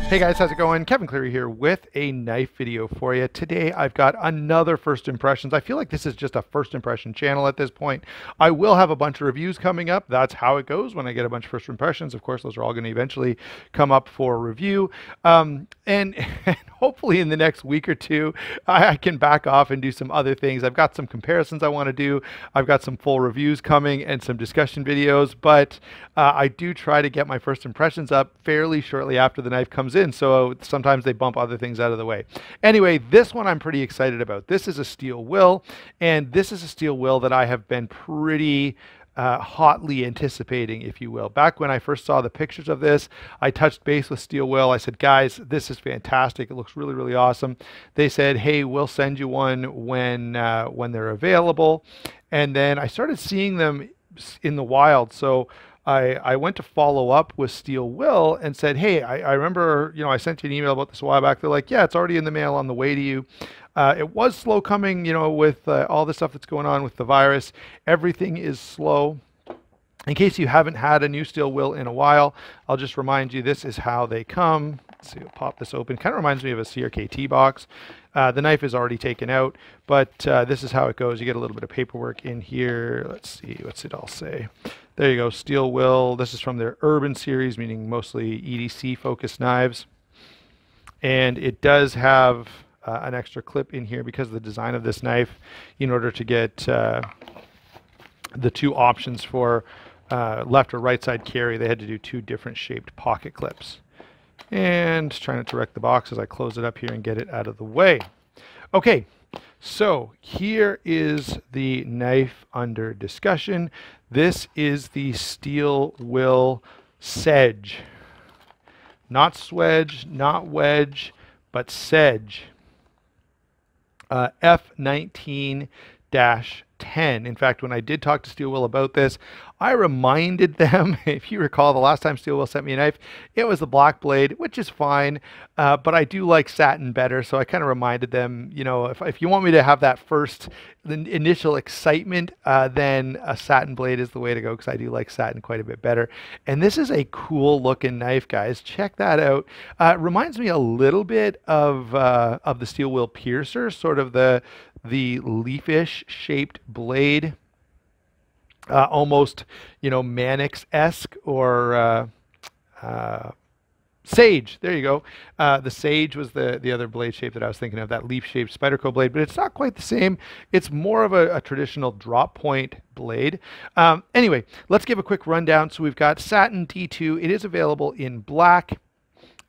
Hey guys, how's it going? Kevin Cleary here with a knife video for you. Today I've got another first impressions. I feel like this is just a first impression channel at this point. I will have a bunch of reviews coming up. That's how it goes when I get a bunch of first impressions. Of course, those are all going to eventually come up for review. And hopefully in the next week or two, I can back off and do some other things. I've got some comparisons I want to do. I've got some full reviews coming and some discussion videos, but I do try to get my first impressions up fairly shortly after the knife comes in. So sometimes they bump other things out of the way. Anyway, this one I'm pretty excited about. This is a Steel Will, and this is a Steel Will that I have been pretty hotly anticipating, if you will. Back when I first saw the pictures of this, I touched base with Steel Will. I said, guys, this is fantastic. It looks really, really awesome. They said, hey, we'll send you one when they're available. And then I started seeing them in the wild. So I went to follow up with Steel Will and said, hey, I remember, I sent you an email about this a while back. They're like, yeah, it's already in the mail on the way to you. It was slow coming, with all the stuff that's going on with the virus. Everything is slow. In case you haven't had a new Steel Will in a while, I'll just remind you, this is how they come. Let's see, I'll pop this open. Kind of reminds me of a CRKT box. The knife is already taken out, but this is how it goes. You get a little bit of paperwork in here. Let's see, what's it all say? There you go, Steel Will. This is from their Urban series, meaning mostly EDC focused knives. And it does have an extra clip in here because of the design of this knife in order to get the two options for left or right side carry. They had to do two different shaped pocket clips. And trying not to wreck the box as I close it up here and get it out of the way. Okay, so here is the knife under discussion. This is the Steel Will Sedge. Not Swedge, not Wedge, but Sedge. F19-10. In fact, when I did talk to Steel Will about this, I reminded them, if you recall, the last time Steel Will sent me a knife, it was the black blade, which is fine, but I do like satin better, so I kind of reminded them, if you want me to have that the initial excitement, then a satin blade is the way to go, because I do like satin quite a bit better. And this is a cool looking knife, guys. Check that out. Reminds me a little bit of the Steel Will Piercer, sort of the leafish shaped blade. Almost, Mannix-esque or Sage. There you go. The Sage was the other blade shape that I was thinking of, that leaf-shaped Spyderco blade, but it's not quite the same. It's more of a traditional drop point blade. Anyway, let's give a quick rundown. So we've got satin D2. It is available in black.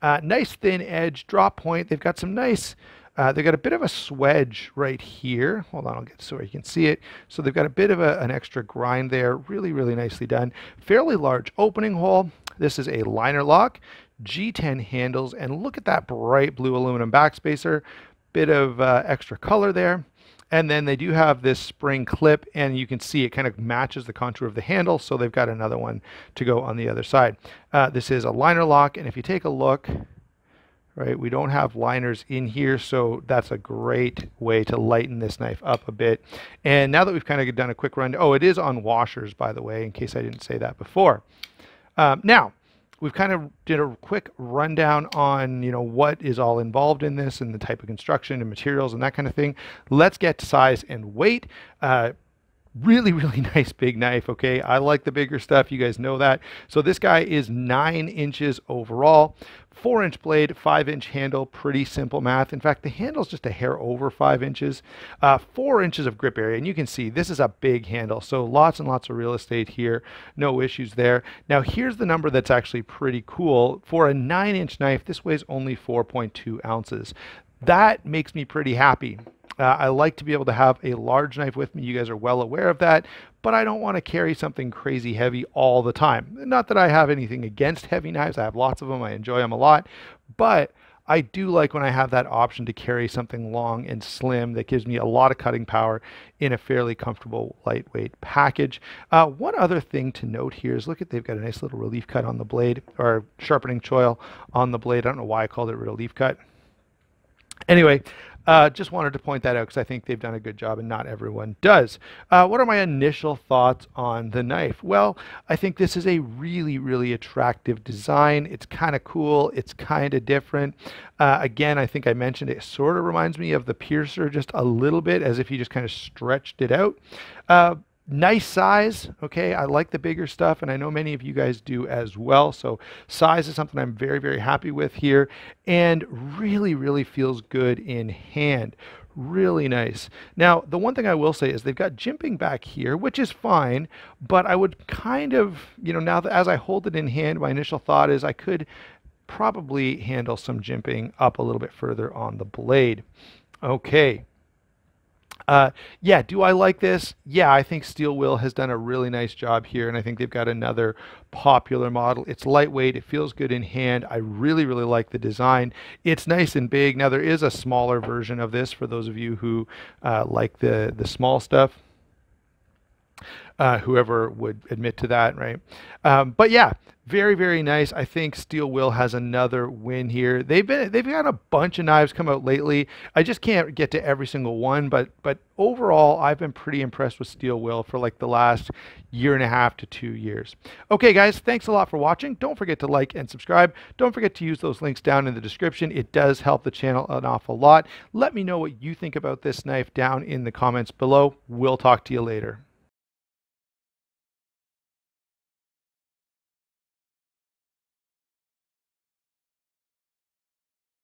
Nice thin edge, drop point. They've got some nice... they've got a bit of a swedge right here. Hold on, I'll get so you can see it. So they've got a bit of an extra grind there. Really, really nicely done. Fairly large opening hole. This is a liner lock, G10 handles, and look at that bright blue aluminum backspacer. Bit of extra color there. And then they do have this spring clip, and you can see it kind of matches the contour of the handle, so they've got another one to go on the other side. This is a liner lock, and if you take a look, right, we don't have liners in here, so that's a great way to lighten this knife up a bit. And now that we've kind of done a quick run, oh, it is on washers, by the way, in case I didn't say that before. Now, we've kind of did a quick rundown on, what is all involved in this and the type of construction and materials and that kind of thing. Let's get to size and weight. Really, really nice big knife, okay? I like the bigger stuff. You guys know that. So this guy is 9 inches overall, 4-inch blade, 5-inch handle. Pretty simple math. In fact, the handle's just a hair over 5 inches, 4 inches of grip area. And you can see this is a big handle. So lots and lots of real estate here. No issues there. Now, here's the number that's actually pretty cool. For a 9-inch knife, this weighs only 4.2 ounces. That makes me pretty happy. I like to be able to have a large knife with me. You guys are well aware of that, but I don't want to carry something crazy heavy all the time. Not that I have anything against heavy knives. I have lots of them. I enjoy them a lot, but I do like when I have that option to carry something long and slim that gives me a lot of cutting power in a fairly comfortable, lightweight package. One other thing to note here is, look at, they've got a nice little relief cut on the blade, or sharpening choil on the blade. I don't know why I called it relief cut. Anyway, Just wanted to point that out because I think they've done a good job and not everyone does. What are my initial thoughts on the knife? Well, I think this is a really, really attractive design. It's kind of cool. It's kind of different. Again, I think I mentioned it sort of reminds me of the Piercer just a little bit, as if you just kind of stretched it out. Nice size. Okay, I like the bigger stuff, and I know many of you guys do as well. So size is something I'm very, very happy with here, and really, really feels good in hand. Really nice. Now, the one thing I will say is they've got jimping back here, which is fine, but I would kind of, now that as I hold it in hand, my initial thought is I could probably handle some jimping up a little bit further on the blade. Okay. Yeah, do I like this? Yeah, I think Steel Will has done a really nice job here, and I think they've got another popular model. It's lightweight, it feels good in hand. I really, really like the design. It's nice and big. Now, there is a smaller version of this for those of you who like the small stuff. Whoever would admit to that, right? But yeah, very, very nice. I think Steel Will has another win here. They've got a bunch of knives come out lately. I just can't get to every single one, but overall, I've been pretty impressed with Steel Will for like the last 1.5 to 2 years. Okay, guys, thanks a lot for watching. Don't forget to like and subscribe. Don't forget to use those links down in the description. It does help the channel an awful lot. Let me know what you think about this knife down in the comments below. We'll talk to you later.